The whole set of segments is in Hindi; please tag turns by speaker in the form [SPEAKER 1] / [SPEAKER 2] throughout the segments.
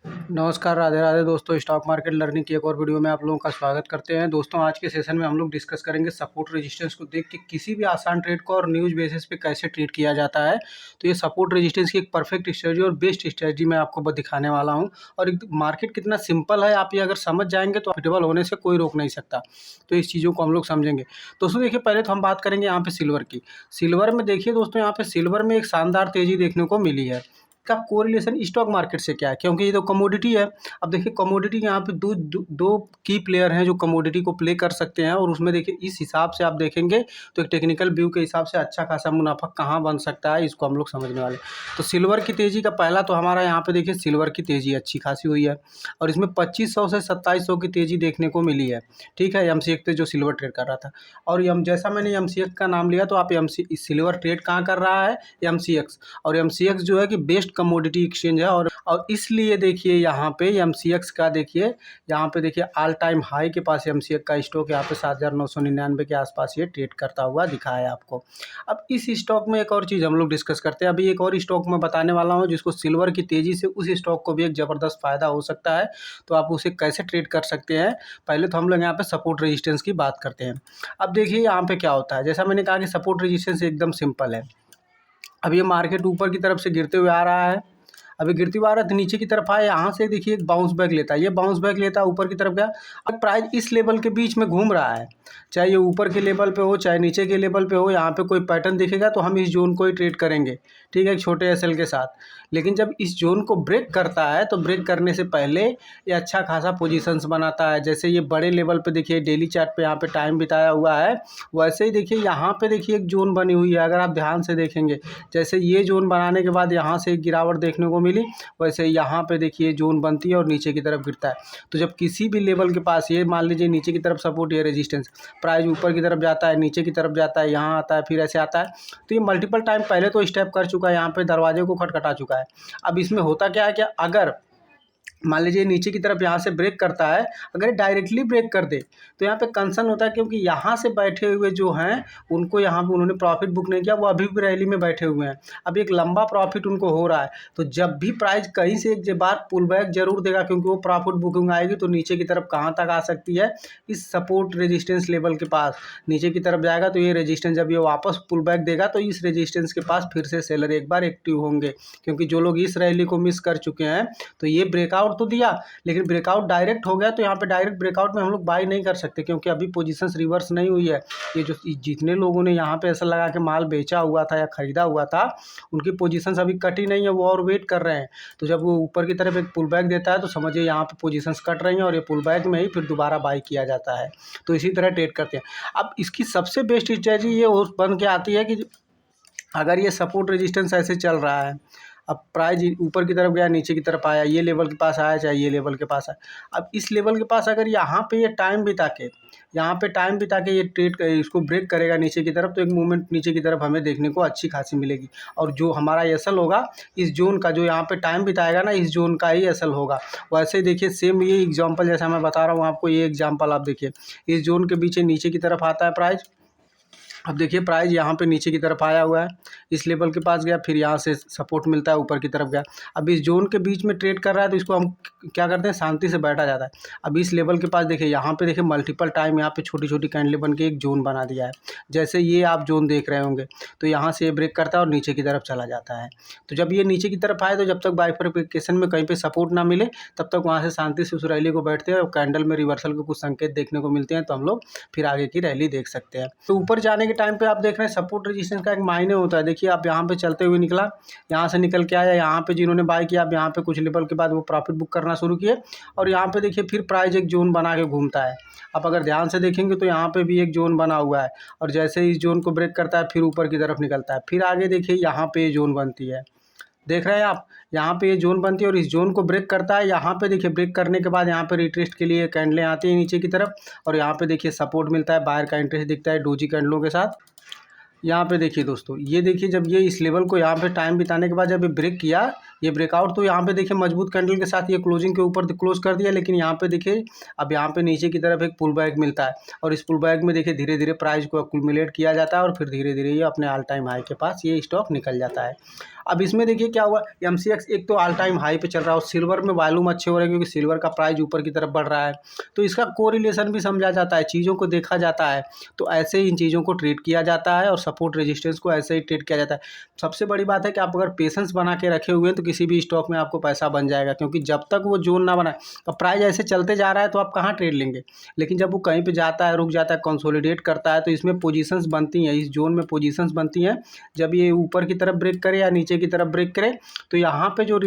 [SPEAKER 1] नमस्कार, राधे राधे दोस्तों। स्टॉक मार्केट लर्निंग की एक और वीडियो में आप लोगों का स्वागत करते हैं। दोस्तों, आज के सेशन में हम लोग डिस्कस करेंगे सपोर्ट रेजिस्टेंस को देख के किसी भी आसान ट्रेड को और न्यूज़ बेसिस पे कैसे ट्रेड किया जाता है। तो ये सपोर्ट रेजिस्टेंस की एक परफेक्ट स्ट्रेटजी और बेस्ट स्ट्रेटजी मैं आपको दिखाने वाला हूँ। और मार्केट कितना सिंपल है, आप ये अगर समझ जाएंगे तो प्रॉफिटेबल होने से कोई रोक नहीं सकता। तो इस चीज़ों को हम लोग समझेंगे। दोस्तों देखिए, पहले तो हम बात करेंगे यहाँ पे सिल्वर की। सिल्वर में देखिए दोस्तों, यहाँ पे सिल्वर में एक शानदार तेज़ी देखने को मिली है। का कोरिलेशन स्टॉक मार्केट से क्या है, क्योंकि ये तो कमोडिटी है। अब देखिए, कमोडिटी यहाँ पे दो की प्लेयर हैं जो कमोडिटी को प्ले कर सकते हैं। और उसमें देखिए, इस हिसाब से आप देखेंगे तो एक टेक्निकल व्यू के हिसाब से अच्छा खासा मुनाफा कहाँ बन सकता है, इसको हम लोग समझने वाले। तो सिल्वर की तेज़ी का पहला तो हमारा यहाँ पे देखिए, सिल्वर की तेज़ी अच्छी खासी हुई है और इसमें 2500 से 2700 की तेज़ी देखने को मिली है। ठीक है, MCX पे जो सिल्वर ट्रेड कर रहा था। और जैसा मैंने MCX का नाम लिया, तो आप सिल्वर ट्रेड कहाँ कर रहा है, MCX। और MCX जो है कि बेस्ट कमोडिटी एक्सचेंज है। और इसलिए देखिए, यहाँ पे MCX का देखिए, यहाँ पे देखिए ऑल टाइम हाई के पास MCX का स्टॉक यहाँ पे 7999 के आसपास ये ट्रेड करता हुआ दिखा है आपको। अब इस स्टॉक में एक और चीज़ हम लोग डिस्कस करते हैं। अभी एक और स्टॉक मैं बताने वाला हूँ जिसको सिल्वर की तेज़ी से उस स्टॉक को भी एक ज़बरदस्त फायदा हो सकता है। तो आप उसे कैसे ट्रेड कर सकते हैं, पहले तो हम लोग यहाँ पे सपोर्ट रेजिस्टेंस की बात करते हैं। अब देखिए यहाँ पे क्या होता है, जैसा मैंने कहा कि सपोर्ट रेजिस्टेंस एकदम सिंपल है। अब ये मार्केट ऊपर की तरफ से गिरते हुए आ रहा है। अभी गिरती हुआ आ रहा है तो नीचे की तरफ आया, यहाँ से देखिए एक बाउंस बैक लेता है, ये बाउंस बैक लेता है, ऊपर की तरफ गया। अब प्राइस इस लेवल के बीच में घूम रहा है, चाहे ये ऊपर के लेवल पे हो चाहे नीचे के लेवल पे हो। यहाँ पे कोई पैटर्न दिखेगा तो हम इस जोन को ही ट्रेड करेंगे, ठीक है, एक छोटे एसएल के साथ। लेकिन जब इस जोन को ब्रेक करता है तो ब्रेक करने से पहले ये अच्छा खासा पोजीशंस बनाता है। जैसे ये बड़े लेवल पे देखिए, डेली चार्ट पे यहाँ पे टाइम बिताया हुआ है, वैसे ही देखिए यहाँ पे देखिए एक जोन बनी हुई है। अगर आप ध्यान से देखेंगे, जैसे ये जोन बनाने के बाद यहाँ से एक गिरावट देखने को मिली, वैसे यहाँ पे देखिए जोन बनती है और नीचे की तरफ गिरता है। तो जब किसी भी लेवल के पास, ये मान लीजिए नीचे की तरफ सपोर्ट, ये रेजिस्टेंस, प्राइस ऊपर की तरफ जाता है, नीचे की तरफ जाता है, यहाँ आता है, फिर ऐसे आता है। तो ये मल्टीपल टाइम पहले तो स्टेप कर चुका है, यहाँ पे दरवाजे को खटखटा चुका है। अब इसमें होता क्या है कि अगर मान लीजिए नीचे की तरफ यहाँ से ब्रेक करता है, अगर डायरेक्टली ब्रेक कर दे तो यहाँ पे कंसर्न होता है, क्योंकि यहाँ से बैठे हुए जो हैं उनको यहाँ पे उन्होंने प्रॉफिट बुक नहीं किया, वो अभी भी रैली में बैठे हुए हैं। अब एक लंबा प्रॉफिट उनको हो रहा है, तो जब भी प्राइस कहीं से एक बार पुल बैक जरूर देगा, क्योंकि वो प्रॉफिट बुकिंग आएगी तो नीचे की तरफ कहाँ तक आ सकती है, इस सपोर्ट रेजिस्टेंस लेवल के पास नीचे की तरफ जाएगा। तो ये रेजिस्टेंस जब ये वापस पुल बैक देगा तो इस रेजिस्टेंस के पास फिर से सेलर एक बार एक्टिव होंगे, क्योंकि जो लोग इस रैली को मिस कर चुके हैं, तो ये ब्रेकआउट तो दिया लेकिन ब्रेकआउट डायरेक्ट हो गया। तो यहाँ पे डायरेक्ट ब्रेकआउट में हम लोग बाई नहीं कर सकते, क्योंकि अभी पोजीशंस रिवर्स नहीं हुई है। ये जो जितने लोगों ने यहाँ पे ऐसा लगा के माल बेचा हुआ था या खरीदा हुआ था, उनकी पोजीशंस अभी कटी नहीं है, वो और वेट कर रहे हैं। तो जब वो ऊपर की तरफ एक पुल बैक देता है तो समझिए यहाँ पे पोजीशंस कट रही हैं और ये पुल बैक में ही फिर दोबारा बाई किया जाता है। तो इसी तरह ट्रेड करते हैं। अब इसकी सबसे बेस्ट स्ट्रेटजी ये बन के आती है कि अगर ये सपोर्ट रेजिस्टेंस ऐसे चल रहा है, अब प्राइस ऊपर की तरफ गया, नीचे की तरफ आया, ये लेवल के पास आया, चाहे ये लेवल के पास आया। अब इस लेवल के पास अगर यहाँ पे ये टाइम बिता के ये ट्रेड इसको ब्रेक करेगा नीचे की तरफ, तो एक मूवमेंट नीचे की तरफ हमें देखने को अच्छी खासी मिलेगी। और जो हमारा एसल होगा इस जोन का, जो यहाँ पे टाइम बिताएगा ना, इस जोन का ही एसल होगा। वैसे ही देखिए, सेम ये एग्जाम्पल जैसा मैं बता रहा हूँ आपको, ये एग्जाम्पल आप देखिए, इस जोन के पीछे नीचे की तरफ आता है प्राइस। अब देखिए प्राइस यहाँ पे नीचे की तरफ आया हुआ है, इस लेवल के पास गया, फिर यहाँ से सपोर्ट मिलता है, ऊपर की तरफ गया। अब इस जोन के बीच में ट्रेड कर रहा है, तो इसको हम क्या करते हैं, शांति से बैठा जाता है। अब इस लेवल के पास देखिए, यहाँ पे देखिए मल्टीपल टाइम यहाँ पे छोटी छोटी कैंडल बन के एक जोन बना दिया है। जैसे ये आप जोन देख रहे होंगे, तो यहाँ से ब्रेक करता है और नीचे की तरफ चला जाता है। तो जब ये नीचे की तरफ आए, तो जब तक बाइफरकेशन में कहीं पर सपोर्ट ना मिले, तब तक वहाँ से शांति से उस रैली को बैठते हैं और कैंडल में रिवर्सल के कुछ संकेत देखने को मिलते हैं, तो हम लोग फिर आगे की रैली देख सकते हैं। तो ऊपर जाने टाइम पे आप देख रहे हैं सपोर्ट रेजिस्टेंस का एक मायने होता है। देखिए, आप यहाँ पे चलते हुए निकला, यहाँ से निकल के आया, यहाँ पे जिन्होंने बाय किया, अब यहाँ पे कुछ लेवल के बाद वो प्रॉफिट बुक करना शुरू किए, और यहाँ पे देखिए फिर प्राइस एक जोन बना के घूमता है। आप अगर ध्यान से देखेंगे तो यहाँ पे भी एक जोन बना हुआ है, और जैसे ही इस जोन को ब्रेक करता है फिर ऊपर की तरफ निकलता है। फिर आगे देखिए यहाँ पे जोन बनती है, देख रहे हैं आप, यहाँ पे ये जोन बनती है और इस जोन को ब्रेक करता है। यहाँ पे देखिए ब्रेक करने के बाद यहाँ पे रिट्रेस्ट के लिए कैंडलें आती हैं नीचे की तरफ, और यहाँ पे देखिए सपोर्ट मिलता है, बायर का इंटरेस्ट दिखता है डोजी कैंडलों के साथ। यहाँ पे देखिए दोस्तों, ये देखिए जब ये इस लेवल को यहाँ पे टाइम बिताने के बाद जब ये ब्रेक किया, ये ब्रेकआउट तो यहाँ पे देखिए मजबूत कैंडल के साथ ये क्लोजिंग के ऊपर क्लोज कर दिया, लेकिन यहाँ पे देखिए अब यहाँ पे नीचे की तरफ एक पुल बैक मिलता है और इस पुल बैक में देखिए धीरे धीरे प्राइस को एक्यूमुलेट किया जाता है और फिर धीरे धीरे ये अपने ऑल टाइम हाई के पास ये स्टॉक निकल जाता है। अब इसमें देखिए क्या हुआ, MCX एक तो ऑल टाइम हाई पे चल रहा है और सिल्वर में वॉल्यूम अच्छे हो रहे हैं क्योंकि सिल्वर का प्राइस ऊपर की तरफ बढ़ रहा है, तो इसका कोरिलेशन भी समझा जाता है, चीज़ों को देखा जाता है। तो ऐसे ही इन चीज़ों को ट्रीट किया जाता है और सपोर्ट रेजिस्टेंस को ऐसे ही ट्रीट किया जाता है। सबसे बड़ी बात है कि आप अगर पेशेंस बना के रखे हुए हैं तो किसी भी स्टॉक में आपको पैसा बन जाएगा, क्योंकि जब तक वो जोन ना बनाए, अब प्राइस ऐसे चलते जा रहा है तो आप कहाँ ट्रेड लेंगे। लेकिन जब वो कहीं पे जाता है, रुक जाता है, कंसोलिडेट करता है, तो इसमें पोजीशंस बनती हैं, इस जोन में पोजीशंस बनती हैं। जब ये ऊपर की तरफ ब्रेक करे या नीचे की तरफ ब्रेक करे तो यहाँ पे जो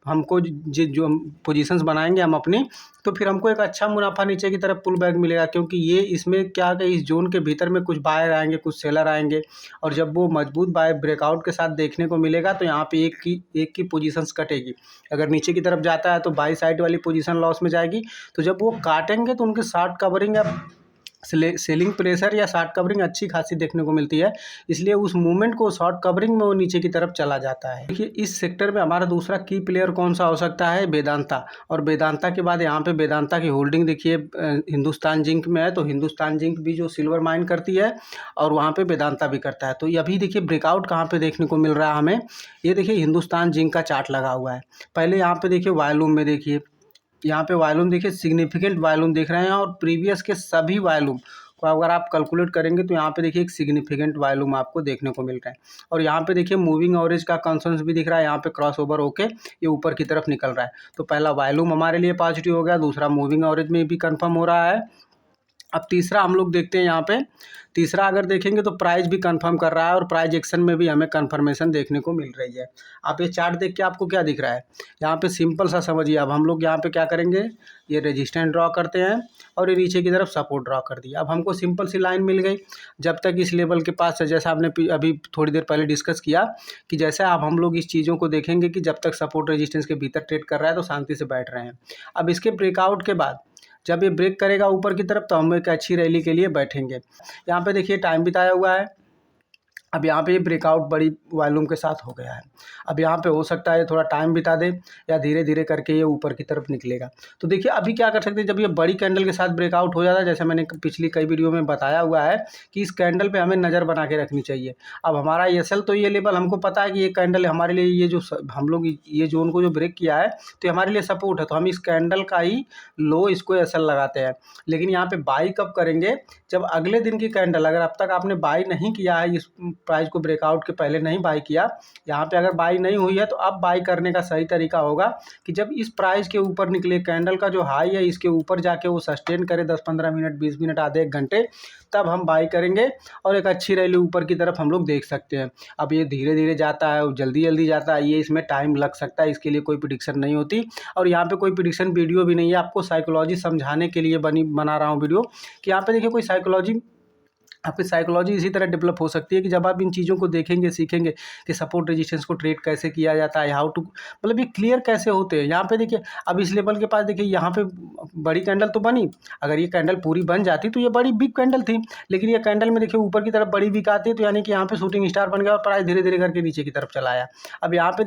[SPEAKER 1] हमको जो पोजीशंस बनाएंगे हम अपनी, तो फिर हमको एक अच्छा मुनाफा नीचे की तरफ पुल बैक मिलेगा, क्योंकि ये इसमें क्या है, इस जोन के भीतर में कुछ बायर आएंगे, कुछ सेलर आएंगे और जब वो मजबूत बाय ब्रेकआउट के साथ देखने को मिलेगा तो यहाँ पे एक की पोजीशंस कटेगी। अगर नीचे की तरफ जाता है तो बाई साइड वाली पोजीशन लॉस में जाएगी, तो जब वो काटेंगे तो उनके शॉर्ट कवरिंग या सेलिंग प्रेशर या शॉर्ट कवरिंग अच्छी खासी देखने को मिलती है, इसलिए उस मूवमेंट को शॉर्ट कवरिंग में वो नीचे की तरफ चला जाता है। देखिए इस सेक्टर में हमारा दूसरा की प्लेयर कौन सा हो सकता है, वेदांता। और वेदांता के बाद यहाँ पे वेदांता की होल्डिंग देखिए हिंदुस्तान जिंक में है, तो हिंदुस्तान जिंक भी जो सिल्वर माइन करती है और वहाँ पे वेदांता भी करता है। तो ये अभी देखिए ब्रेकआउट कहाँ पे देखने को मिल रहा है हमें, ये देखिए हिंदुस्तान जिंक का चार्ट लगा हुआ है। पहले यहाँ पे देखिए वॉल्यूम में देखिए, यहाँ पे वॉल्यूम देखिए सिग्निफिकेंट वॉल्यूम देख रहे हैं और प्रीवियस के सभी वॉल्यूम को अगर आप कैलकुलेट करेंगे तो यहाँ पे देखिए एक सिग्निफिकेंट वॉल्यूम आपको देखने को मिल रहा है। और यहाँ पे देखिए मूविंग एवरेज का कंसेंसस भी दिख रहा है, यहाँ पे क्रॉस ओवर होके ये ऊपर की तरफ निकल रहा है। तो पहला वॉल्यूम हमारे लिए पॉजिटिव हो गया, दूसरा मूविंग एवरेज में भी कंफर्म हो रहा है। अब तीसरा हम लोग देखते हैं, यहाँ पे तीसरा अगर देखेंगे तो प्राइस भी कंफर्म कर रहा है और प्राइस एक्शन में भी हमें कंफर्मेशन देखने को मिल रही है। आप ये चार्ट देख के आपको क्या दिख रहा है, यहाँ पे सिंपल सा समझिए। अब हम लोग यहाँ पे क्या करेंगे, ये रेजिस्टेंस ड्रॉ करते हैं और ये नीचे की तरफ सपोर्ट ड्रॉ कर दिया। अब हमको सिंपल सी लाइन मिल गई, जब तक इस लेवल के पास है, जैसा आपने अभी थोड़ी देर पहले डिस्कस किया कि जैसे आप हम लोग इस चीज़ों को देखेंगे कि जब तक सपोर्ट रेजिस्टेंस के भीतर ट्रेड कर रहा है तो शांति से बैठ रहे हैं। अब इसके ब्रेकआउट के बाद जब ये ब्रेक करेगा ऊपर की तरफ तो हम एक अच्छी रैली के लिए बैठेंगे। यहाँ पे देखिए टाइम बिताया हुआ है, अब यहाँ पे ब्रेकआउट बड़ी वॉल्यूम के साथ हो गया है। अब यहाँ पे हो सकता है थोड़ा टाइम बिता दे या धीरे धीरे करके ये ऊपर की तरफ निकलेगा। तो देखिए अभी क्या कर सकते हैं, जब ये बड़ी कैंडल के साथ ब्रेकआउट हो जाता है, जैसे मैंने पिछली कई वीडियो में बताया हुआ है कि इस कैंडल पे हमें नज़र बना के रखनी चाहिए। अब हमारा एसएल तो ये लेवल हमको पता है कि ये कैंडल हमारे लिए, ये जो हम लोग ये जोन को जो ब्रेक किया है तो हमारे लिए सपोर्ट है, तो हम इस कैंडल का ही लो इसको एसएल लगाते हैं। लेकिन यहाँ पे बाई कब करेंगे, जब अगले दिन की कैंडल, अगर अब तक आपने बाई नहीं किया है, इस प्राइस को ब्रेकआउट के पहले नहीं बाई किया, यहाँ पे अगर बाई नहीं हुई है तो अब बाई करने का सही तरीका होगा कि जब इस प्राइस के ऊपर निकले, कैंडल का जो हाई है इसके ऊपर जाके वो सस्टेन करे 10-15 मिनट, 20 मिनट, आधे एक घंटे, तब हम बाई करेंगे और एक अच्छी रैली ऊपर की तरफ हम लोग देख सकते हैं। अब ये धीरे धीरे जाता है, जल्दी जल्दी जाता है, ये इसमें टाइम लग सकता है, इसके लिए कोई प्रेडिक्शन नहीं होती। और यहाँ पे कोई प्रेडिक्शन वीडियो भी नहीं है, आपको साइकोलॉजी समझाने के लिए बना रहा हूँ वीडियो कि यहाँ पे देखिए कोई साइकोलॉजी, आपकी साइकोलॉजी इसी तरह डेवलप हो सकती है कि जब आप इन चीज़ों को देखेंगे, सीखेंगे कि सपोर्ट रेजिस्टेंस को ट्रेड कैसे किया जाता है, हाउ टू, मतलब ये क्लियर कैसे होते हैं। यहाँ पे देखिए अब इस लेवल के पास देखिए यहाँ पे बड़ी कैंडल तो बनी, अगर ये कैंडल पूरी बन जाती तो ये बड़ी बिग कैंडल थी, लेकिन ये कैंडल में देखिए ऊपर की तरफ बड़ी बिक आती है, तो यानी कि यहाँ पे शूटिंग स्टार बन गया और प्राइस धीरे धीरे करके नीचे की तरफ चला आया। अब यहाँ पे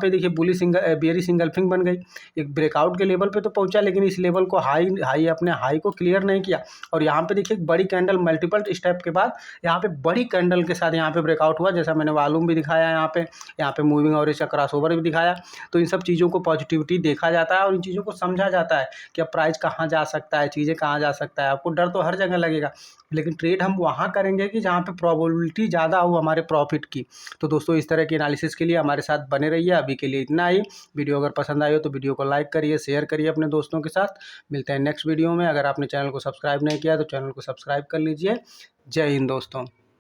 [SPEAKER 1] देखिए बुली सिंगल बेरी सिंगल्फिंग बन गई, एक ब्रेकआउट के लेवल पे तो पहुंचा, लेकिन इस लेवल को हाई अपने हाई को क्लियर नहीं किया। और यहाँ पे देखिए बड़ी कैंडल मल्टीपल स्टेप के बाद यहाँ पे बड़ी कैंडल के साथ यहाँ पे ब्रेकआउट हुआ, जैसा मैंने वॉल्यूम भी दिखाया यहाँ पे मूविंग एवरेज का क्रॉसओवर भी दिखाया। तो इन सब चीज़ों को पॉजिटिविटी देखा जाता है और इन चीज़ों को समझा जाता है कि अब प्राइस कहाँ जा सकता है, चीज़ें कहाँ जा सकता है। आपको डर तो हर जगह लगेगा, लेकिन ट्रेड हम वहाँ करेंगे कि जहाँ पे प्रोबेबिलिटी ज़्यादा हो हमारे प्रॉफिट की। तो दोस्तों इस तरह की एनालिसिस के लिए हमारे साथ बने रहिए। अभी के लिए इतना ही। वीडियो अगर पसंद आई हो तो वीडियो को लाइक करिए, शेयर करिए अपने दोस्तों के साथ। मिलते हैं नेक्स्ट वीडियो में। अगर आपने चैनल को सब्सक्राइब नहीं किया तो चैनल को सब्सक्राइब कर लीजिए। जय हिंद दोस्तों।